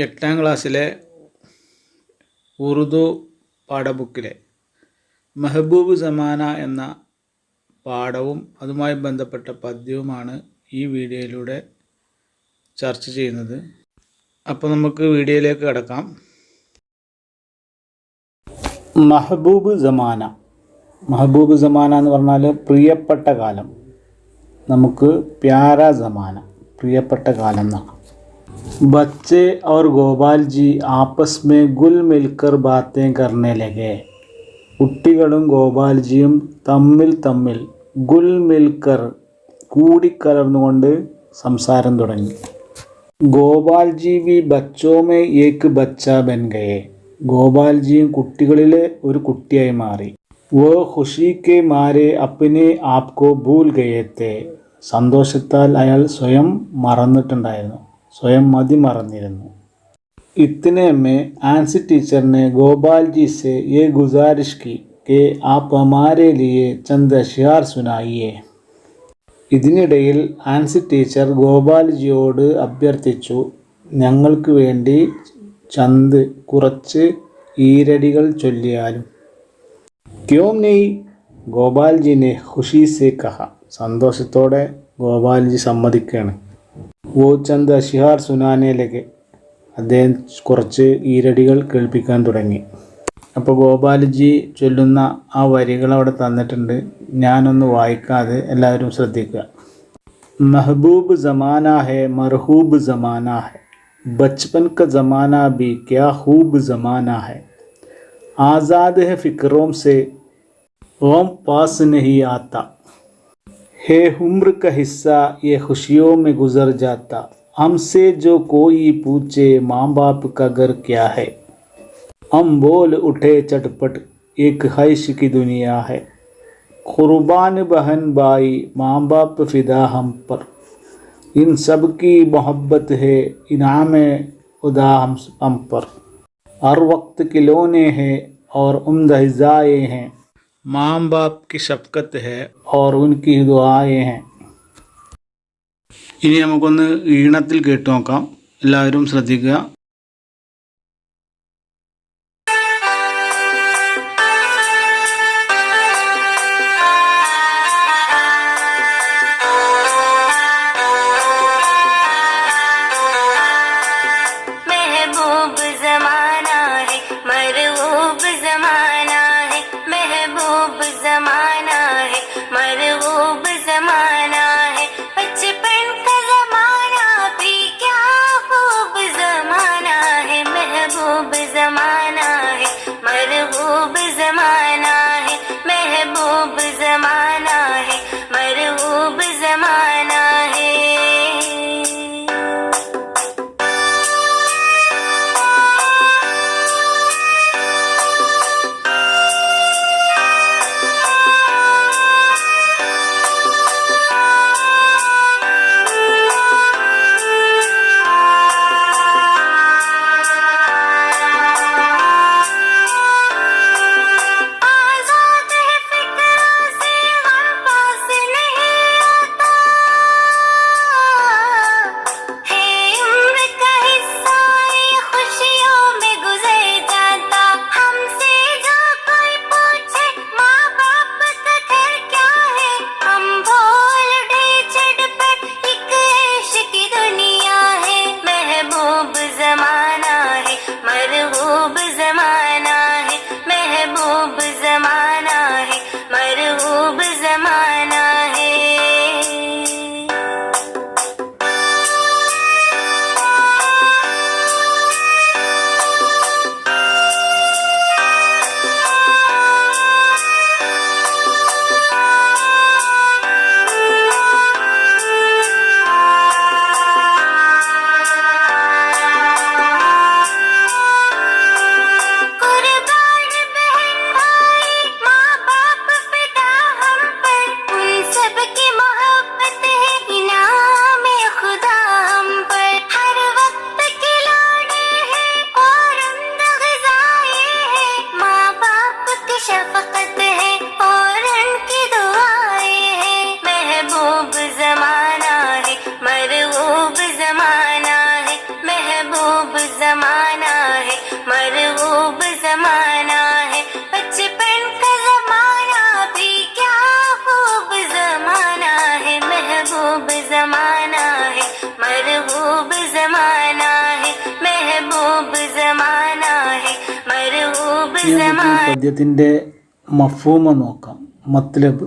8ാം ക്ലാസ്സിലെ ഉറുദു പാഠബുക്കിലെ മെഹബൂബ് സമാന എന്ന പാഠവും അതുമായി ബന്ധപ്പെട്ട പദ്യവുമാണ് ഈ വീഡിയോയിലൂടെ ചർച്ച ചെയ്യുന്നത്. അപ്പോൾ നമുക്ക് വീഡിയോയിലേക്ക് കടക്കാം. മെഹബൂബ് സമാന എന്ന് പറഞ്ഞാൽ പ്രിയപ്പെട്ട കാലം. നമുക്ക് പ്യാര സമാന, പ്രിയപ്പെട്ട കാലം എന്നാണ്. बच्चे और गोपाल जी आपस में गुल मिलकर बातें करने लगे. കുട്ടികളും ഗോപാൽജിയും തമ്മിൽ ഗുൽ മിൽക്കർ കൂടിക്കലർന്നുകൊണ്ട് സംസാരം തുടങ്ങി. ഗോപാൽജി വി ബച്ചോ മേ ഏക് ബച്ച ബൻ ഗയേ. ഗോപാൽജിയും കുട്ടികളിലെ ഒരു കുട്ടിയായി മാറി. വോ ഖുഷി കെ മാരെ അപ്നെ ആപ്കോ ഭൂൽ ഗയേ തേ. സന്തോഷത്താൽ അയാൾ സ്വയം മറന്നിട്ടുണ്ടായിരുന്നു, സ്വയം മറന്നിരുന്നു. इतने में आंसी टीचर ने गोपाल जी से ये गुजारिश की कि आप हमारे लिए चंद अशियार सुनाइए. ഇതിനിടയിൽ ആൻസി ടീച്ചർ ഗോപാൽജിയോട് അഭ്യർത്ഥിച്ചു, ഞങ്ങൾക്ക് വേണ്ടി കുറച്ച് ഈരടികൾ ചൊല്ലിയാലും. ക്യോം നെയ്, ഗോപാൽജി നെ ഖുഷി സെ കഹ. സന്തോഷത്തോടെ ഗോപാൽജി സമ്മതിക്കുകയാണ്. വോ ചന്ദ് അഷിഹാർ സുനാനെ ലഗെ. അദ്ദേഹം കുറച്ച് ഈരടികൾ കേൾപ്പിക്കാൻ തുടങ്ങി. അപ്പോൾ ഗോപാൽജി ചൊല്ലുന്ന ആ വരികൾ അവിടെ തന്നിട്ടുണ്ട്. ഞാനൊന്ന് വായിക്കാതെ എല്ലാവരും ശ്രദ്ധിക്കുക. മെഹബൂബ് സമാന ഹെ മർഹൂബ് സമാന ഹെ. ബച്പൻ ക സമാന ബി ക്യാ ഹൂബ് സമാന ഹെ. ആസാദ് ഹെ ഫിക്രോം സെ ഓം പാസ് നഹി ആത്ത. है उम्र का हिस्सा ये खुशियों में गुजर जाता. हमसे जो कोई पूछे माँ बाप का घर क्या है. हम बोल उठे चटपट एक ख्वाहिश की दुनिया है. कुर्बान बहन भाई माँ बाप फिदा हम पर. इन सब की मोहब्बत है इनाम खुदा हम पर. हर वक्त खिलौने हैं और उम्दा हिज़ाए हैं. माँ बाप की शफ़क़त है और उनकी दुआएं हैं. ഇനി നമുക്കൊന്ന് ഈണത്തിൽ കേട്ടു നോക്കാം. എല്ലാവരും ശ്രദ്ധിക്കുക. മെഹബൂബ് സമാന ഹെ മർഹൂബ് സമാന ഹെ. മെഹബൂബ് സമാന ഹെ മർഹൂബ് സമാന ഹെ. बचपन का जमाना भी क्या खूब जमाना है. महबूब जमाना है मरहूब जमाना है. महबूब जमाना है मरहूब जमाना है. महबूब जमाना है महबूब जमाना है मरहूब जमाना है. महबूब जमाना है, मरगूब जमाना है। बचपन का जमाना भी क्या खूब जमाना है, महबूब जमाना है, मरगूब जमाना है, महबूब जमाना है, मरगूब ഈ जमाना। പദ്യത്തിൻ്റെ മഫ്ഹൂമ നോക്കാം. മത്ലബ്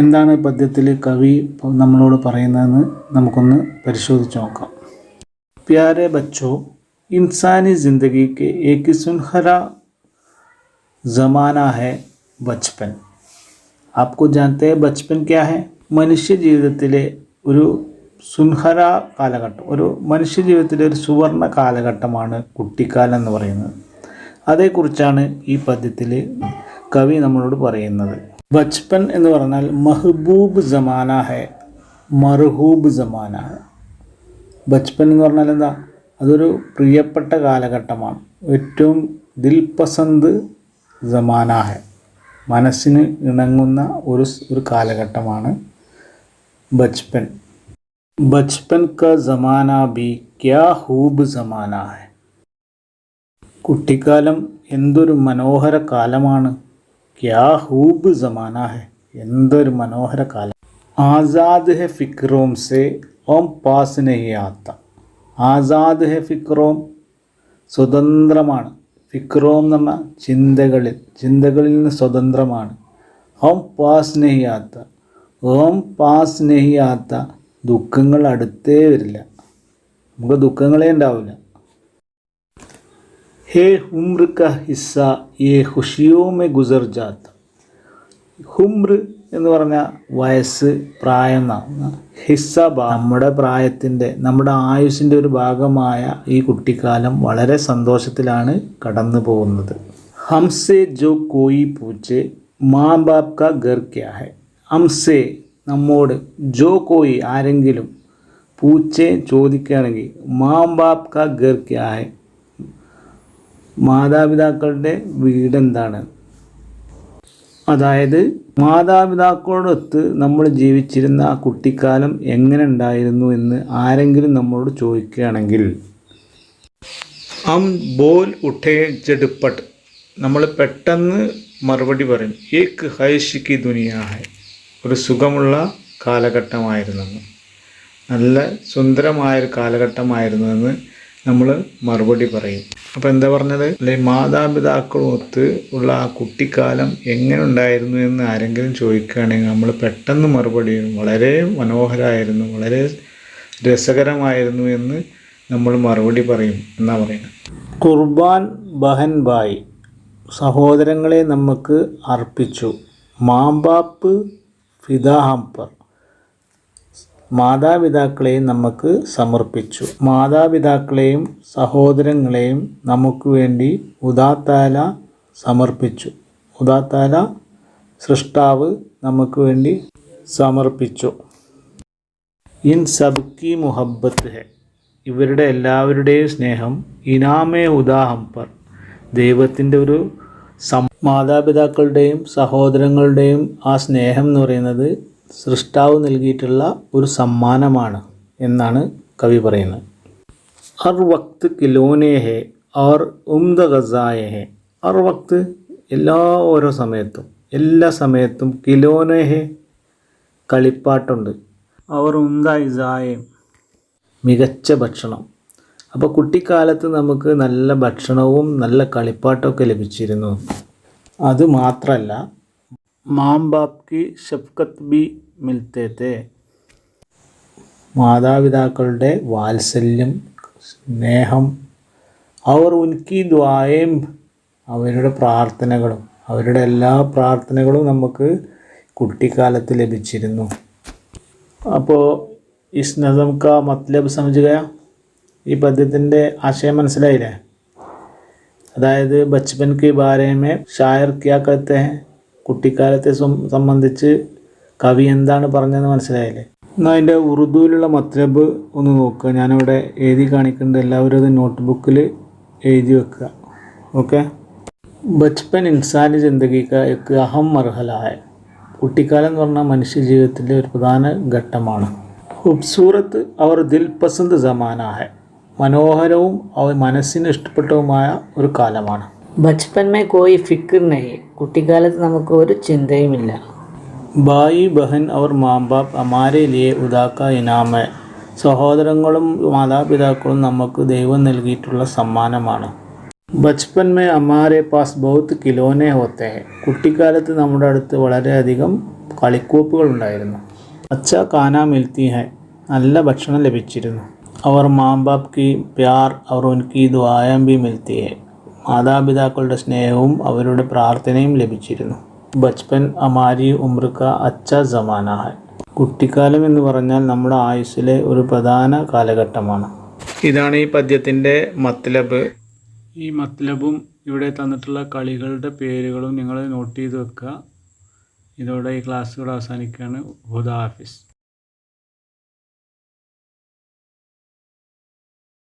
എന്താണ് പദ്യത്തിൽ കവി നമ്മളോട് പറയുന്നതെന്ന് നമുക്കൊന്ന് പരിശോധിച്ച് നോക്കാം. प्यारे बच्चों, इंसानी ज़िंदगी के एक सुनहरा ज़माना है बचपन. आपको जानते हैं बचपन क्या है? മനുഷ്യ ജീവിതത്തിലെ ഒരു സുൻഹര കാലഘട്ടം, ഒരു മനുഷ്യ ജീവിതത്തിലെ ഒരു സുവർണ കാലഘട്ടമാണ് കുട്ടിക്കാലം എന്ന് പറയുന്നത്. അതേക്കുറിച്ചാണ് ഈ പദ്യത്തിൽ കവി നമ്മളോട് പറയുന്നത്. ബച്പൻ എന്ന് പറഞ്ഞാൽ മഹബൂബ് ജമാന ഹെ, മർഹൂബ് ജമാന ഹെ. ബച്പൻ എന്ന് പറഞ്ഞാൽ എന്താ? അതൊരു പ്രിയപ്പെട്ട കാലഘട്ടമാണ്, ഏറ്റവും ദിൽപസന്ത് ജമാന ഹെ, മനസ്സിന് ഇണങ്ങുന്ന ഒരു കാലഘട്ടമാണ് ബച്പൻ. ബച്പൻ ക ജമാന ബി ക്യാ ഹൂബ് ജമാന ഹെ. കുട്ടിക്കാലം എന്തൊരു മനോഹര കാലമാണ്. ക്യാ ഹൂബ് ജമാന ഹെ, എന്തൊരു മനോഹര കാലം. ആസാദ് ഹെ ഫിക്രോം സെ ഓം പാസ് നഹി ആത്ത. ആസാദ് ഹെ ഫിക്രോം, സ്വതന്ത്രമാണ്. ഫിക്രോം എന്ന് പറഞ്ഞാൽ ചിന്തകളിൽ നിന്ന് സ്വതന്ത്രമാണ്. ഓം പാസ് നഹി ആത്ത, ഓം പാസ് നഹി ആത്ത, ദുഃഖങ്ങൾ അടുത്തേ വരില്ല, നമുക്ക് ദുഃഖങ്ങളേ ഉണ്ടാവില്ല. ഹേ ഉമ്ര ക ഹിസ്സ യേ ഖുഷിയോ മേ ഗുസർ ജാത്ത. ഹുംർ എന്ന് പറഞ്ഞാൽ വയസ്സ്, പ്രായം എന്നാണ്. ഹിസ്സ നമ്മുടെ പ്രായത്തിൻ്റെ, നമ്മുടെ ആയുസ്സിൻ്റെ ഒരു ഭാഗമായ ഈ കുട്ടിക്കാലം വളരെ സന്തോഷത്തിലാണ് കടന്നു പോകുന്നത്. ഹംസെ ജോ കോയി പൂച്ചെ മാ ബാപ് കാ ഘർ ക്യാ ഹെ. ഹംസെ നമ്മോട്, ജോ കോയി ആരെങ്കിലും, പൂച്ചെ ചോദിക്കുകയാണെങ്കിൽ, മാ ബാപ് കാ ഘർ ക്യാ ഹെ, മാതാപിതാക്കളുടെ വീടെന്താണ്. അതായത് മാതാപിതാക്കളോടൊത്ത് നമ്മൾ ജീവിച്ചിരുന്ന ആ കുട്ടിക്കാലം എങ്ങനെ ഉണ്ടായിരുന്നു എന്ന് ആരെങ്കിലും നമ്മളോട് ചോദിക്കുകയാണെങ്കിൽ, ഹം ബോൽ ഉഠേ ജഡ്പട്ട്, നമ്മൾ പെട്ടെന്ന് മറുപടി പറയും, ഏക് ഹൈഷ് കി ദുനിയാ ഹൈ, ഒരു സുഖമുള്ള കാലഘട്ടമായിരുന്നെന്ന്, നല്ല സുന്ദരമായൊരു കാലഘട്ടമായിരുന്നുവെന്ന് നമ്മൾ മറുപടി പറയും. അപ്പോൾ എന്താ പറഞ്ഞത്? അല്ലെ, മാതാപിതാക്കളുമൊത്ത് ഉള്ള ആ കുട്ടിക്കാലം എങ്ങനെ ഉണ്ടായിരുന്നു എന്ന് ആരെങ്കിലും ചോദിക്കുകയാണെങ്കിൽ നമ്മൾ പെട്ടെന്ന് മറുപടി ചെയ്യും, വളരെ മനോഹരമായിരുന്നു, വളരെ രസകരമായിരുന്നു എന്ന് നമ്മൾ മറുപടി പറയും എന്നാണ് പറയുന്നത്. ഖുർബാൻ ബഹൻ ഭായ്, സഹോദരങ്ങളെ നമുക്ക് അർപ്പിച്ചു. മാബാപ്പ് ഫിദാ ഹം പർ, മാതാപിതാക്കളെയും നമുക്ക് സമർപ്പിച്ചു. മാതാപിതാക്കളെയും സഹോദരങ്ങളെയും നമുക്ക് വേണ്ടി ഉദാത്താല സമർപ്പിച്ചു. ഉദാത്താല സൃഷ്ടാവ് നമുക്ക് വേണ്ടി സമർപ്പിച്ചു. ഇൻ സബ്കി മുഹബ്ബത്ത് ഹെ, ഇവരുടെ എല്ലാവരുടെയും സ്നേഹം, ഇനാമേ ഹുദാഹം പർ, ദൈവത്തിൻ്റെ ഒരു മാതാപിതാക്കളുടെയും സഹോദരങ്ങളുടെയും ആ സ്നേഹം എന്ന് പറയുന്നത് സൃഷ്ടാവ് നൽകിയിട്ടുള്ള ഒരു സമ്മാനമാണ് എന്നാണ് കവി പറയുന്നത്. ഹർ വക്ത് കിലോനെ ഹെ और ഉംദ ഗസായെ ഹെ. ഹർ വക്ത്, ഓരോ സമയത്തും, എല്ലാ സമയത്തും, കിലോനെ ഹെ കളിപ്പാട്ടുണ്ട്, അവർ ഉംദ ഇസായെ മികച്ച ഭക്ഷണം. അപ്പോൾ കുട്ടിക്കാലത്ത് നമുക്ക് നല്ല ഭക്ഷണവും നല്ല കളിപ്പാട്ടമൊക്കെ ലഭിച്ചിരുന്നു. അതുമാത്രമല്ല, മാം ബാപ് കി ഷഫ്കത്ത് ബി മിൽത്തെ തേ, മാതാപിതാക്കളുടെ വാത്സല്യം, സ്നേഹം, അവർ ഉൻകി ദ്വായേം, അവരുടെ പ്രാർത്ഥനകളും, അവരുടെ എല്ലാ പ്രാർത്ഥനകളും നമുക്ക് കുട്ടിക്കാലത്ത് ലഭിച്ചിരുന്നു. അപ്പോൾ ഇസ് നസം കാ മത്ലബ് സമझ ഗയാ, ഈ പദ്യത്തിൻ്റെ ആശയം മനസ്സിലായില്ലേ? അതായത് ബച്പൻ കെ ബാരെ മേ ഷായർ ക്യാ കഹത്തെ ഹൈ, കുട്ടിക്കാലത്തെ സംബന്ധിച്ച് കവി എന്താണ് പറഞ്ഞതെന്ന് മനസ്സിലായില്ലേ? എന്നാൽ അതിൻ്റെ ഉറുദുവിലുള്ള മത്ലബ് ഒന്ന് നോക്കുക. ഞാനിവിടെ എഴുതി കാണിക്കുന്നുണ്ട്, എല്ലാവരും അത് നോട്ട്ബുക്കിൽ എഴുതി വെക്കുക. ഓക്കെ. ബച്പൻ ഇൻസാനി ജിന്ദഗി കാ എക് അഹം മർഹല ഹൈ, കുട്ടിക്കാലം എന്ന് പറഞ്ഞാൽ മനുഷ്യ ജീവിതത്തിലെ ഒരു പ്രധാന ഘട്ടമാണ്. ഖൂബ്സൂരത്ത് അവർ ദിൽ പസന്ത് ജമാന ഹൈ, മനോഹരവും മനസ്സിന് ഇഷ്ടപ്പെട്ടതുമായ ഒരു കാലമാണ്. ബച്പൻ മേ കോയി ഫിക്ർ നഹി, കുട്ടിക്കാലത്ത് നമുക്ക് ഒരു ചിന്തയുമില്ല. ഭായി ബഹൻ ഔർ മാം ബാപ്പ് ഹമാരെ ലിയെ ഉദാക്ക ഇനാമ്, സഹോദരങ്ങളും മാതാപിതാക്കളും നമുക്ക് ദൈവം നൽകിയിട്ടുള്ള സമ്മാനമാണ്. ബച്പൻ മേ ഹമാരെ പാസ് ബഹുത് കിലോനെ ഹോത്തെ ഹെ, കുട്ടിക്കാലത്ത് നമ്മുടെ അടുത്ത് വളരെയധികം കളിക്കോപ്പുകൾ ഉണ്ടായിരുന്നു. അച്ഛാ കാന മിൽത്തി ഹെ, നല്ല ഭക്ഷണം ലഭിച്ചിരുന്നു. അവർ മാം ബാപ്പ് കി പ്യാർ ഔർ ഉൻകി ദുആയം ഭി മിൽത്തി ഹെ, മാതാപിതാക്കളുടെ സ്നേഹവും അവരുടെ പ്രാർത്ഥനയും ലഭിച്ചിരുന്നു. ബച്പൻ ഹമാരി ഉമ്ര കാ അച്ഛാ സമാന ഹെ, കുട്ടിക്കാലം എന്ന് പറഞ്ഞാൽ നമ്മുടെ ആയുസ്സിലെ ഒരു പ്രധാന കാലഘട്ടമാണ്. ഇതാണ് ഈ പദ്യത്തിൻ്റെ മത്ലബ്. ഈ മത്ലബും ഇവിടെ തന്നിട്ടുള്ള കളികളുടെ പേരുകളും നിങ്ങൾ നോട്ട് ചെയ്ത് വെക്കുക. ഇതോടെ ഈ ക്ലാസ്സുകൾ അവസാനിക്കുകയാണ്. ഹുദാ ഹാഫിസ്.